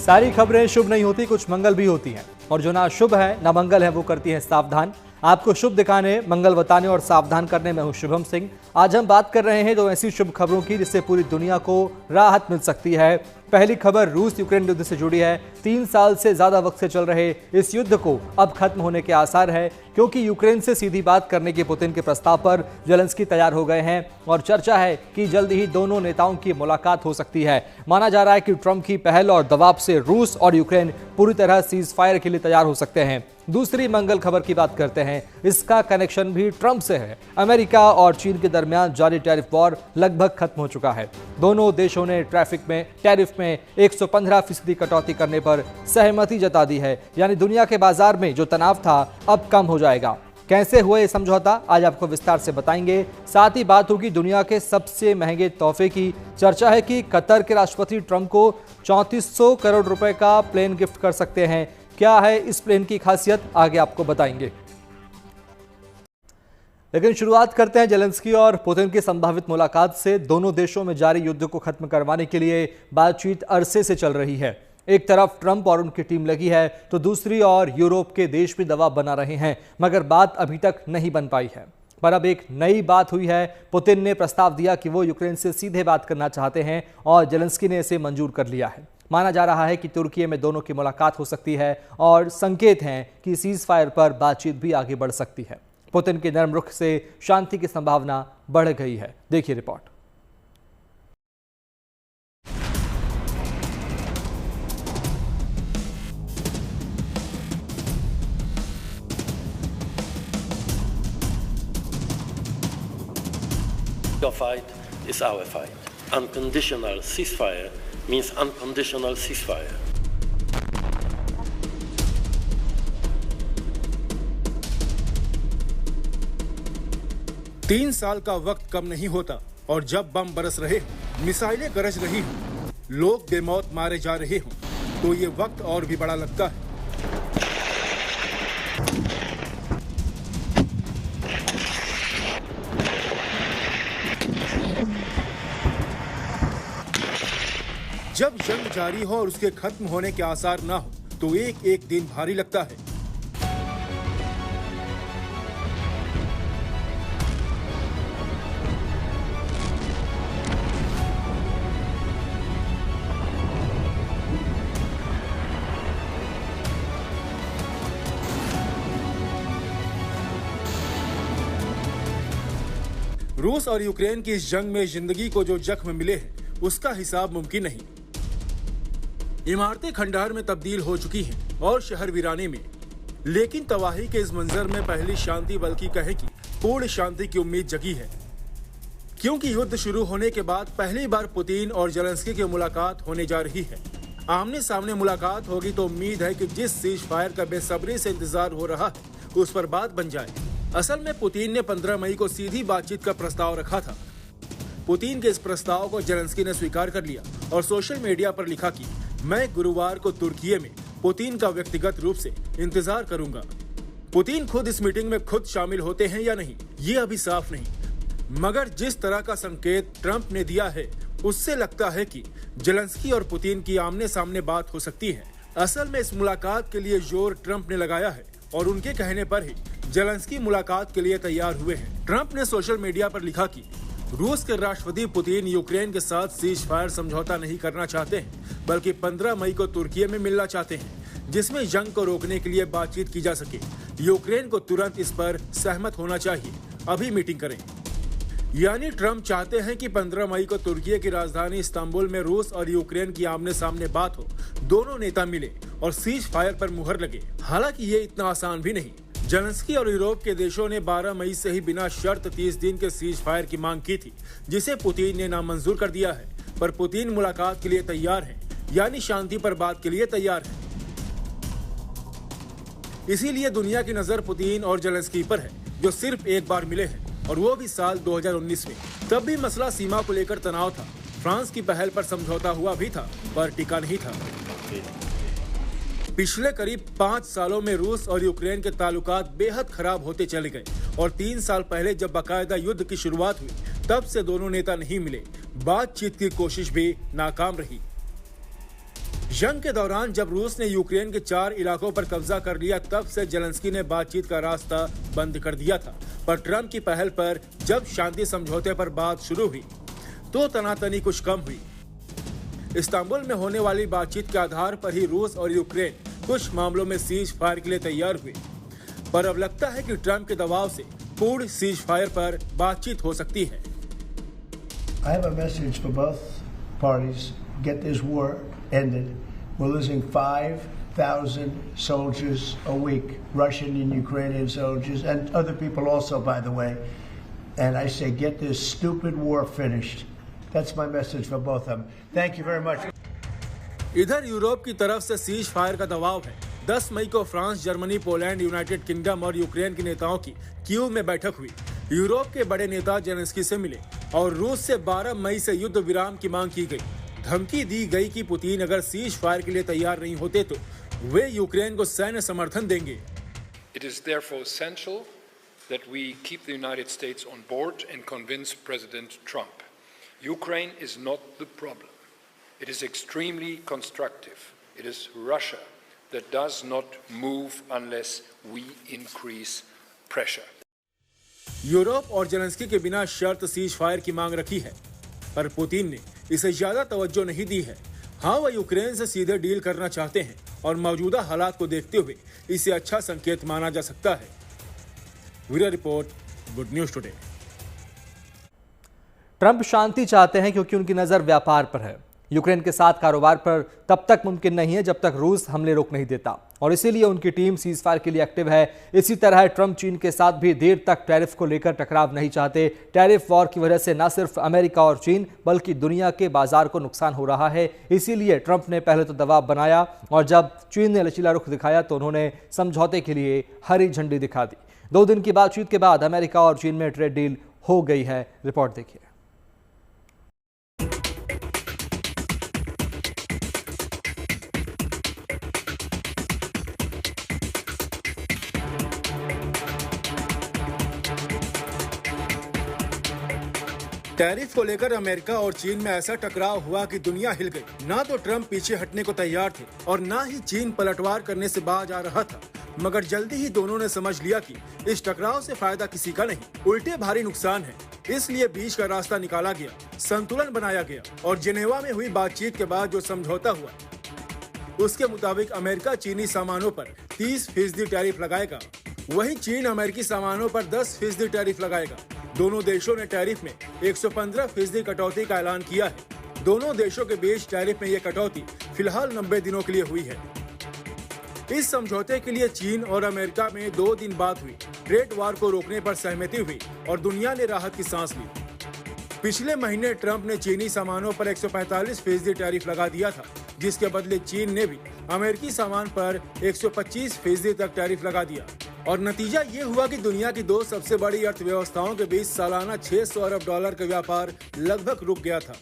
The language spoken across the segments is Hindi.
सारी खबरें शुभ नहीं होती, कुछ मंगल भी होती हैं, और जो ना शुभ है ना मंगल है वो करती है सावधान। आपको शुभ दिखाने, मंगल बताने और सावधान करने में हूं शुभम सिंह। आज हम बात कर रहे हैं दो ऐसी शुभ खबरों की जिससे पूरी दुनिया को राहत मिल सकती है। पहली खबर रूस यूक्रेन युद्ध से जुड़ी है। 3 साल से ज्यादा वक्त से चल रहे इस युद्ध को अब खत्म होने के आसार है, क्योंकि यूक्रेन से सीधी बात करने के पुतिन के प्रस्ताव पर जेलेंस्की तैयार हो गए हैं और चर्चा है कि जल्द ही दोनों नेताओं की मुलाकात हो सकती है। माना जा रहा है कि ट्रंप की पहल और दबाव से रूस और यूक्रेन पूरी तरह सीज फायर के लिए तैयार हो सकते हैं। दूसरी मंगल खबर की बात करते हैं। इसका कनेक्शन भी ट्रंप से है। अमेरिका और चीन के दरमियान जारी टैरिफ वॉर लगभग खत्म हो चुका है। दोनों देशों ने टैरिफ में 115% कटौती करने पर सहमति जता दी है, यानी दुनिया के बाजार में जो तनाव था अब कम हो जाएगा। कैसे हुए ये समझौता आज आपको विस्तार से बताएंगे। साथ ही बात होगी दुनिया के सबसे महंगे तोहफे की। चर्चा है कि कतर के राष्ट्रपति ट्रंप को 3400 करोड़ रुपए का प्लेन गिफ्ट कर सकते हैं। क्या है इस प्लेन की खासियत, आगे आपको बताएंगे। लेकिन शुरुआत करते हैं जेलेंस्की और पुतिन की संभावित मुलाकात से। दोनों देशों में जारी युद्ध को खत्म करवाने के लिए बातचीत अरसे से चल रही है। एक तरफ ट्रंप और उनकी टीम लगी है, तो दूसरी ओर यूरोप के देश भी दबाव बना रहे हैं, मगर बात अभी तक नहीं बन पाई है। पर अब एक नई बात हुई है। पुतिन ने प्रस्ताव दिया कि वो यूक्रेन से सीधे बात करना चाहते हैं और जेलेंस्की ने इसे मंजूर कर लिया है। माना जा रहा है कि तुर्की में दोनों की मुलाकात हो सकती है और संकेत हैं कि सीज फायर पर बातचीत भी आगे बढ़ सकती है। पुतिन के नरम रुख से शांति की संभावना बढ़ गई है। देखिए report. Your fight is our fight. Unconditional ceasefire means unconditional ceasefire. तीन साल का वक्त कम नहीं होता और जब बम बरस रहे हों, मिसाइलें गरज रही हों, लोग बेमौत मारे जा रहे हों, तो ये वक्त और भी बड़ा लगता है। जब जंग जारी हो और उसके खत्म होने के आसार ना हो, तो एक एक दिन भारी लगता है। रूस और यूक्रेन की इस जंग में जिंदगी को जो जख्म मिले हैं, उसका हिसाब मुमकिन नहीं। इमारतें खंडहर में तब्दील हो चुकी हैं और शहर वीराने में। लेकिन तबाही के इस मंजर में पहली शांति, बल्कि कहे कि पूर्ण शांति की उम्मीद जगी है, क्योंकि युद्ध शुरू होने के बाद पहली बार पुतिन और जेलेंस्की की मुलाकात होने जा रही है। आमने सामने मुलाकात होगी तो उम्मीद है कि जिस सीज फायर का बेसब्री से इंतजार हो रहा है उस पर बात बन जाए। असल में पुतिन ने 15 मई को सीधी बातचीत का प्रस्ताव रखा था। पुतिन के इस प्रस्ताव को जेलेंस्की ने स्वीकार कर लिया और सोशल मीडिया पर लिखा कि मैं गुरुवार को तुर्की में पुतिन का व्यक्तिगत रूप से इंतजार करूंगा। पुतिन खुद इस मीटिंग में खुद शामिल होते हैं या नहीं, ये अभी साफ नहीं, मगर जिस तरह का संकेत ट्रंप ने दिया है उससे लगता है कि जेलेंस्की और पुतिन की आमने सामने बात हो सकती है। असल में इस मुलाकात के लिए जोर ट्रंप ने लगाया है और उनके कहने पर ही जेलेंस्की मुलाकात के लिए तैयार हुए हैं। ट्रंप ने सोशल मीडिया पर लिखा कि रूस के राष्ट्रपति पुतिन यूक्रेन के साथ सीज फायर समझौता नहीं करना चाहते हैं, बल्कि 15 मई को तुर्की में मिलना चाहते हैं, जिसमें जंग को रोकने के लिए बातचीत की जा सके। यूक्रेन को तुरंत इस पर सहमत होना चाहिए, अभी मीटिंग करें। यानी ट्रंप चाहते हैं कि 15 मई को तुर्की की राजधानी इस्तांबुल में रूस और यूक्रेन की आमने सामने बात हो, दोनों नेता मिले और सीज फायर पर मुहर लगे। हालांकि ये इतना आसान भी नहीं। जेलेंस्की और यूरोप के देशों ने 12 मई से ही बिना शर्त 30 दिन के सीज फायर की मांग की थी, जिसे पुतिन ने नामंजूर कर दिया है। पर पुतिन मुलाकात के लिए तैयार हैं, यानी शांति पर बात के लिए तैयार हैं। इसीलिए दुनिया की नजर पुतिन और जेलेंस्की पर है, जो सिर्फ एक बार मिले हैं और वो भी साल 2019 में। तब भी मसला सीमा को लेकर तनाव था। फ्रांस की पहल पर समझौता हुआ भी था, पर टिका नहीं था। पिछले करीब 5 सालों में रूस और यूक्रेन के ताल्लुकात बेहद खराब होते चले गए और 3 साल पहले जब बाकायदा युद्ध की शुरुआत हुई, तब से दोनों नेता नहीं मिले। बातचीत की कोशिश भी नाकाम रही। जंग के दौरान जब रूस ने यूक्रेन के 4 इलाकों पर कब्जा कर लिया, तब से जेलेंस्की ने बातचीत का रास्ता बंद कर दिया था। पर ट्रंप की पहल पर जब शांति समझौते पर बात शुरू हुई तो तनातनी कुछ कम हुई। इस्तांबुल में होने वाली बातचीत के आधार पर ही रूस और यूक्रेन कुछ मामलों में सीज फायर के लिए तैयार हुए, पर अब लगता है कि ट्रंप के दबाव से पूर्ण सीज फायर पर बातचीत हो सकती है। I have a message for both parties. Get this war ended. We're losing 5,000 soldiers a week, Russian and Ukrainian soldiers, and other people also, by the way. And I say, get this stupid war finished. That's my message for both of them. Thank you very much. इधर यूरोप की तरफ से सीज फायर का दबाव है। 10 मई को France, Germany, Poland, United kingdom और यूक्रेन के नेताओं की कीव में बैठक हुई। यूरोप के बड़े नेता जेलेंस्की से मिले और रूस से 12 मई से युद्ध विराम की मांग की गई। धमकी दी गई कि पुतिन अगर सीज फायर के लिए तैयार नहीं होते तो वे यूक्रेन को सैन्य समर्थन देंगे। It is therefore essential that we keep the United States on board and convince President Trump. Ukraine is not the problem. It is extremely constructive. It is Russia that does not move unless we increase pressure. Europe और जेलेंस्की के बिना शर्त सीज फायर की मांग रखी है, पर पुतिन ने इसे ज्यादा तवज्जो नहीं दी है। हाँ, वह यूक्रेन से सीधे डील करना चाहते हैं और मौजूदा हालात को देखते हुए इसे अच्छा संकेत माना जा सकता है। Bureau report, good news today. Trump शांति चाहते हैं क्योंकि उनकी नजर व्यापार पर है। यूक्रेन के साथ कारोबार पर तब तक मुमकिन नहीं है जब तक रूस हमले रोक नहीं देता, और इसीलिए उनकी टीम सीज फायर के लिए एक्टिव है। इसी तरह ट्रंप चीन के साथ भी देर तक टैरिफ को लेकर टकराव नहीं चाहते। टैरिफ वॉर की वजह से न सिर्फ अमेरिका और चीन बल्कि दुनिया के बाजार को नुकसान हो रहा है। इसीलिए ट्रंप ने पहले तो दबाव बनाया और जब चीन ने लचीला रुख दिखाया तो उन्होंने समझौते के लिए हरी झंडी दिखा दी। 2 दिन की बातचीत के बाद अमेरिका और चीन में ट्रेड डील हो गई है। रिपोर्ट देखिए। टैरिफ को लेकर अमेरिका और चीन में ऐसा टकराव हुआ कि दुनिया हिल गई। ना तो ट्रंप पीछे हटने को तैयार थे और ना ही चीन पलटवार करने से बाज आ रहा था, मगर जल्दी ही दोनों ने समझ लिया कि इस टकराव से फायदा किसी का नहीं, उल्टे भारी नुकसान है। इसलिए बीच का रास्ता निकाला गया, संतुलन बनाया गया और जिनेवा में हुई बातचीत के बाद जो समझौता हुआ उसके मुताबिक अमेरिका चीनी सामानों पर 30% टैरिफ लगाएगा, वहीं चीन अमेरिकी सामानों पर 10% टैरिफ लगाएगा। दोनों देशों ने टैरिफ में 115% कटौती का ऐलान किया है। दोनों देशों के बीच टैरिफ में यह कटौती फिलहाल 90 दिनों के लिए हुई है। इस समझौते के लिए चीन और अमेरिका में 2 दिन बाद हुई ट्रेड वार को रोकने पर सहमति हुई और दुनिया ने राहत की सांस ली। पिछले महीने ट्रंप ने चीनी सामानों पर 145% टैरिफ लगा दिया था, जिसके बदले चीन ने भी अमेरिकी सामान पर 125% तक टैरिफ लगा दिया और नतीजा ये हुआ कि दुनिया की 2 सबसे बड़ी अर्थव्यवस्थाओं के बीच सालाना $600 अरब का व्यापार लगभग रुक गया था।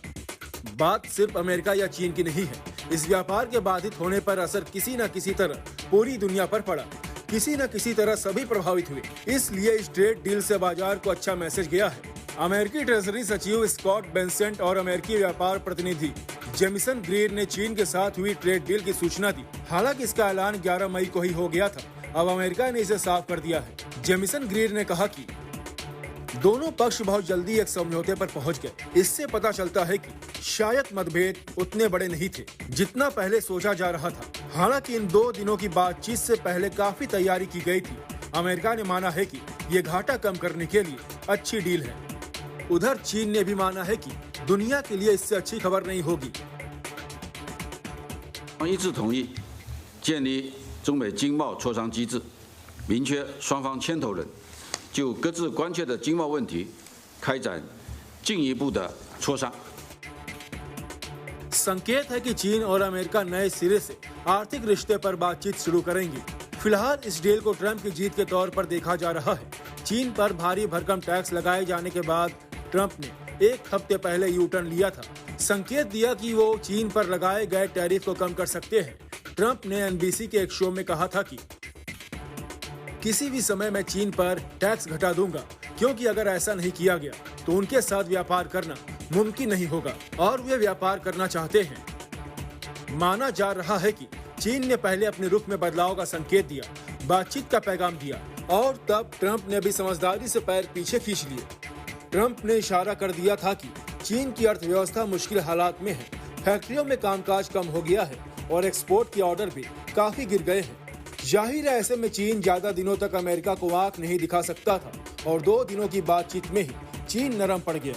बात सिर्फ अमेरिका या चीन की नहीं है। इस व्यापार के बाधित होने पर असर किसी न किसी तरह पूरी दुनिया पर पड़ा। किसी न किसी तरह सभी प्रभावित हुए। इसलिए इस ट्रेड डील से बाजार को अच्छा मैसेज गया है। अमेरिकी ट्रेजरी सचिव स्कॉट बेंसेंट और अमेरिकी व्यापार प्रतिनिधि जेमिसन ग्रीर ने चीन के साथ हुई ट्रेड डील की सूचना दी। हालांकि इसका ऐलान 11 मई को ही हो गया था। अब अमेरिका ने इसे साफ कर दिया है। जेमिसन ग्रीर ने कहा कि दोनों पक्ष बहुत जल्दी एक समझौते पर पहुंच गए। इससे पता चलता है कि शायद मतभेद उतने बड़े नहीं थे जितना पहले सोचा जा रहा था। हालांकि इन 2 दिनों की बातचीत से पहले काफी तैयारी की गई थी। अमेरिका ने माना है कि ये घाटा कम करने के लिए अच्छी डील है। उधर चीन ने भी माना है कि दुनिया के लिए इससे अच्छी खबर नहीं होगी। 一致同意建立中美经贸磋商机制，明确双方牵头人就各自关切的经贸问题开展进一步的磋商。 संकेत है कि चीन और अमेरिका नए सिरे से आर्थिक रिश्ते पर बातचीत शुरू करेंगे। फिलहाल इस डील को ट्रंप की जीत के तौर पर देखा जा रहा है। चीन पर भारी भरकम टैक्स लगाए जाने के बाद ट्रंप ने 1 हफ्ते पहले यू टर्न लिया था। संकेत दिया कि वो चीन पर लगाए गए टैरिफ को कम कर सकते हैं। ट्रंप ने एनबीसी के एक शो में कहा था कि किसी भी समय मैं चीन पर टैक्स घटा दूंगा, क्योंकि अगर ऐसा नहीं किया गया तो उनके साथ व्यापार करना मुमकिन नहीं होगा और वे व्यापार करना चाहते हैं। माना जा रहा है कि चीन ने पहले अपने रुख में बदलाव का संकेत दिया, बातचीत का पैगाम दिया और तब ट्रंप ने भी समझदारी से पैर पीछे खींच लिए। ट्रंप ने इशारा कर दिया था कि चीन की अर्थव्यवस्था मुश्किल हालात में है, फैक्ट्रियों में कामकाज कम हो गया है और एक्सपोर्ट के ऑर्डर भी काफी गिर गए हैं। जाहिर है ऐसे में चीन ज्यादा दिनों तक अमेरिका को आंख नहीं दिखा सकता था और 2 दिनों की बातचीत में ही चीन नरम पड़ गया।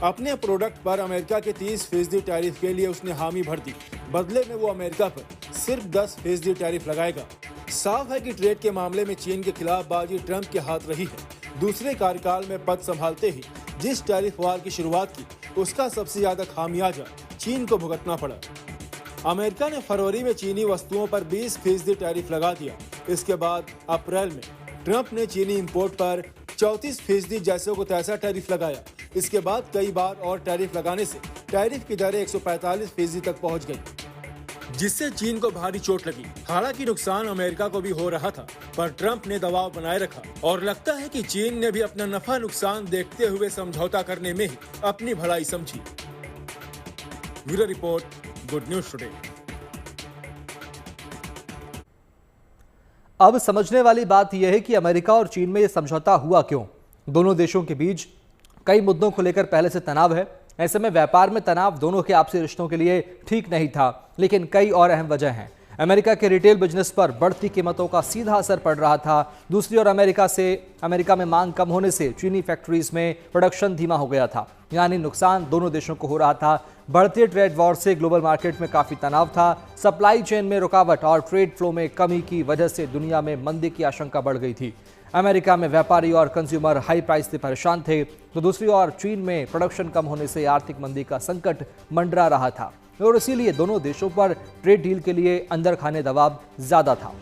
अपने प्रोडक्ट पर अमेरिका के 30% टैरिफ के लिए उसने हामी भर दी। बदले में वो अमेरिका पर सिर्फ 10% टैरिफ लगाएगा। साफ है कि ट्रेड के मामले में चीन के खिलाफ बाजी ट्रंप के हाथ रही है। दूसरे कार्यकाल में पद संभालते ही जिस टैरिफ वार की शुरुआत की, उसका सबसे ज्यादा खामियाजा चीन को भुगतना पड़ा। अमेरिका ने फरवरी में चीनी वस्तुओं पर 20% टैरिफ लगा दिया। इसके बाद अप्रैल में ट्रंप ने चीनी इंपोर्ट पर 34% जैसे को तैसा टैरिफ लगाया। इसके बाद कई बार और टैरिफ लगाने से टैरिफ की दरें 145% तक पहुंच गई, जिससे चीन को भारी चोट लगी। हालांकि नुकसान अमेरिका को भी हो रहा था, पर ट्रंप ने दबाव बनाए रखा और लगता है कि चीन ने भी अपना नफा नुकसान देखते हुए समझौता करने में ही अपनी भलाई समझी। Bureau report, good news today. अब समझने वाली बात यह है कि अमेरिका और चीन में यह समझौता हुआ क्यों। दोनों देशों के बीच कई मुद्दों को लेकर पहले से तनाव है। ऐसे में व्यापार में तनाव दोनों के आपसी रिश्तों के लिए ठीक नहीं था, लेकिन कई और अहम वजह हैं। अमेरिका के रिटेल बिजनेस पर बढ़ती कीमतों का सीधा असर पड़ रहा था। दूसरी ओर अमेरिका में मांग कम होने से चीनी फैक्ट्रीज में प्रोडक्शन धीमा हो गया था, यानी नुकसान दोनों देशों को हो रहा था। बढ़ते ट्रेड वॉर से ग्लोबल मार्केट में काफी तनाव था। सप्लाई चेन में रुकावट और ट्रेड फ्लो में कमी की वजह से दुनिया में मंदी की आशंका बढ़ गई थी। अमेरिका में व्यापारी और कंज्यूमर हाई प्राइस से परेशान थे, तो दूसरी ओर चीन में प्रोडक्शन कम होने से आर्थिक मंदी का संकट मंडरा रहा था और इसीलिए दोनों देशों पर ट्रेड डील के लिए अंदर खाने दबाव ज्यादा था।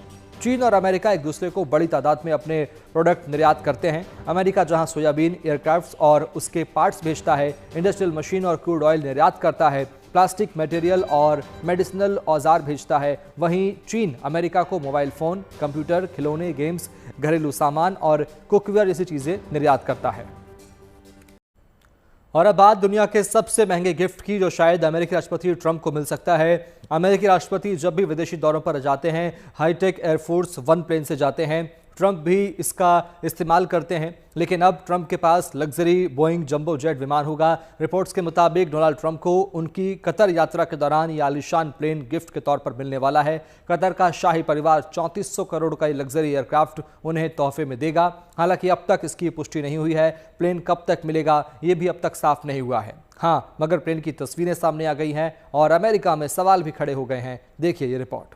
चीन और अमेरिका एक दूसरे को बड़ी तादाद में अपने प्रोडक्ट निर्यात करते हैं। अमेरिका जहां सोयाबीन, एयरक्राफ्ट्स और उसके पार्ट्स बेचता है, इंडस्ट्रियल मशीन और क्रूड ऑयल निर्यात करता है, प्लास्टिक मटेरियल और मेडिसिनल औजार भेजता है, वहीं चीन अमेरिका को मोबाइल फोन, कंप्यूटर, खिलौने, गेम्स, घरेलू सामान और कुकवेयर जैसी चीजें निर्यात करता है। और अब बात दुनिया के सबसे महंगे गिफ्ट की, जो शायद अमेरिकी राष्ट्रपति ट्रंप को मिल सकता है। अमेरिकी राष्ट्रपति जब भी विदेशी दौरों पर जाते हैं, हाईटेक एयरफोर्स 1 प्लेन से जाते हैं। ट्रंप भी इसका इस्तेमाल करते हैं, लेकिन अब ट्रंप के पास लग्जरी बोइंग जंबो जेट विमान होगा। रिपोर्ट्स के मुताबिक डोनाल्ड ट्रंप को उनकी कतर यात्रा के दौरान ये आलीशान प्लेन गिफ्ट के तौर पर मिलने वाला है। कतर का शाही परिवार 3400 करोड़ का ये लग्जरी एयरक्राफ्ट उन्हें तोहफे में देगा। हालांकि अब तक इसकी पुष्टि नहीं हुई है। प्लेन कब तक मिलेगा ये भी अब तक साफ नहीं हुआ है। हाँ, मगर प्लेन की तस्वीरें सामने आ गई हैं और अमेरिका में सवाल भी खड़े हो गए हैं। देखिए ये रिपोर्ट।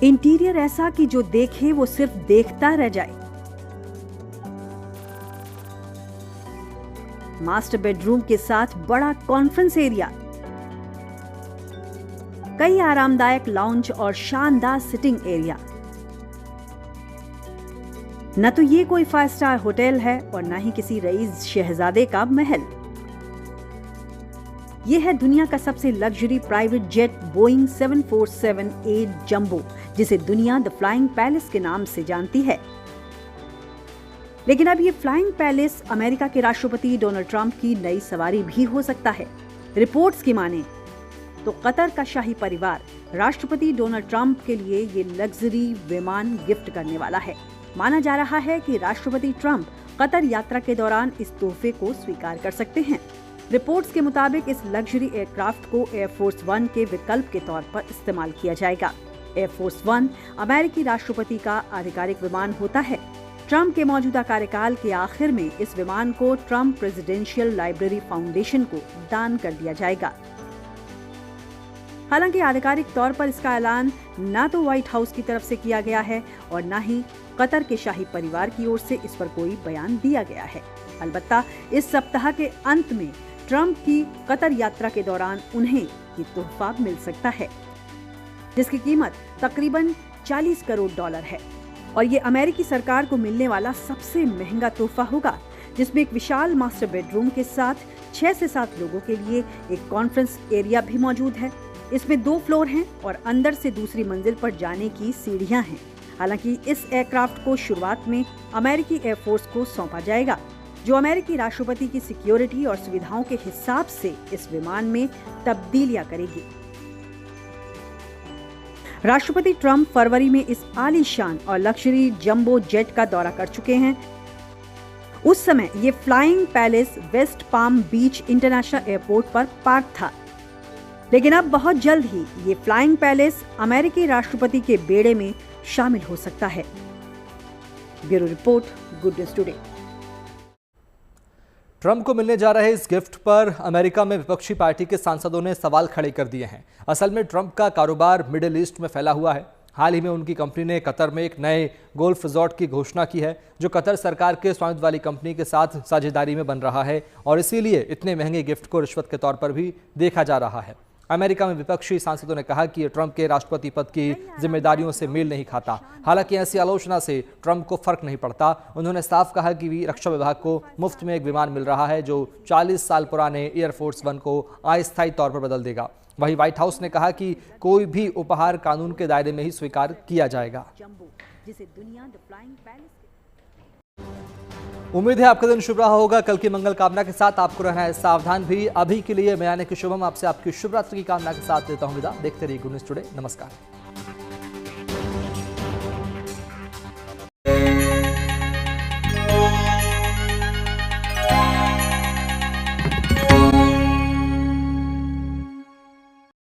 इंटीरियर ऐसा कि जो देखे वो सिर्फ देखता रह जाए। मास्टर बेडरूम के साथ बड़ा कॉन्फ्रेंस एरिया, कई आरामदायक लाउंज और शानदार सिटिंग एरिया। न तो ये कोई 5 स्टार होटल है और न ही किसी रईस शहजादे का महल। यह है दुनिया का सबसे luxury private jet Boeing 747-8 jumbo, जिसे दुनिया द फ्लाइंग पैलेस के नाम से जानती है। लेकिन अब ये फ्लाइंग पैलेस अमेरिका के राष्ट्रपति डोनाल्ड ट्रंप की नई सवारी भी हो सकता है। रिपोर्ट्स की माने तो कतर का शाही परिवार राष्ट्रपति डोनाल्ड ट्रंप के लिए ये लग्जरी विमान गिफ्ट करने वाला है। माना जा रहा है कि राष्ट्रपति ट्रंप कतर यात्रा के दौरान इस तोहफे को स्वीकार कर सकते हैं। रिपोर्ट्स के मुताबिक इस लग्जरी एयरक्राफ्ट को एयरफोर्स 1 के विकल्प के तौर पर इस्तेमाल किया जाएगा। एयरफोर्स 1 अमेरिकी राष्ट्रपति का आधिकारिक विमान होता है। ट्रंप के मौजूदा कार्यकाल के आखिर में इस विमान को ट्रंप प्रेसिडेंशियल लाइब्रेरी फाउंडेशन को दान कर दिया जाएगा। हालांकि आधिकारिक तौर पर इसका ऐलान न तो व्हाइट हाउस की तरफ से किया गया है और न ही कतर के शाही परिवार की ओर से इस पर कोई बयान दिया गया है। अलबत्ता इस सप्ताह के अंत में ट्रंप की कतर यात्रा के दौरान उन्हें ये तोहफा मिल सकता है, जिसकी कीमत तकरीबन $40 करोड़ है और ये अमेरिकी सरकार को मिलने वाला सबसे महंगा तोहफा होगा, जिसमें एक विशाल मास्टर बेडरूम के साथ 6 से 7 लोगों के लिए एक कॉन्फ्रेंस एरिया भी मौजूद है। इसमें 2 फ्लोर हैं और अंदर से दूसरी मंजिल पर जाने की सीढ़ियां हैं। हालांकि इस एयरक्राफ्ट को शुरुआत में अमेरिकी एयरफोर्स को सौंपा जाएगा, जो अमेरिकी राष्ट्रपति की सिक्योरिटी और सुविधाओं के हिसाब से इस विमान में तब्दीलियां करेगी। राष्ट्रपति ट्रंप फरवरी में इस आलीशान और लग्जरी जंबो जेट का दौरा कर चुके हैं। उस समय ये फ्लाइंग पैलेस वेस्ट पाम बीच इंटरनेशनल एयरपोर्ट पर पार्क था, लेकिन अब बहुत जल्द ही ये फ्लाइंग पैलेस अमेरिकी राष्ट्रपति के बेड़े में शामिल हो सकता है। Bureau report, good news today. Trump को मिलने जा रहे इस गिफ्ट पर अमेरिका में विपक्षी पार्टी के सांसदों ने सवाल खड़े कर दिए हैं। असल में ट्रंप का कारोबार मिडिल ईस्ट में फैला हुआ है। हाल ही में उनकी कंपनी ने कतर में एक नए गोल्फ रिजॉर्ट की घोषणा की है, जो कतर सरकार के स्वामित्व वाली कंपनी के साथ साझेदारी में बन रहा है और इसीलिए इतने महंगे गिफ्ट को रिश्वत के तौर पर भी देखा जा रहा है। अमेरिका में विपक्षी सांसदों ने कहा कि ट्रंप के राष्ट्रपति पद की जिम्मेदारियों से मेल नहीं खाता। हालांकि ऐसी आलोचना से ट्रंप को फर्क नहीं पड़ता। उन्होंने साफ कहा कि रक्षा विभाग को मुफ्त में एक विमान मिल रहा है, जो 40 साल पुराने एयरफोर्स वन को अस्थायी तौर पर बदल देगा। वहीं व्हाइट हाउस ने कहा कि कोई भी उपहार कानून के दायरे में ही स्वीकार किया जाएगा। उम्मीद है आपका दिन शुभ रहा होगा। कल की मंगल कामना के साथ आपको रहना है सावधान भी। अभी के लिए मैं यानी कि शुभम आपसे आपकी शुभ रात्रि की कामना के साथ देता हूं विदा। देखते रहिए गुड न्यूज टुडे। नमस्कार।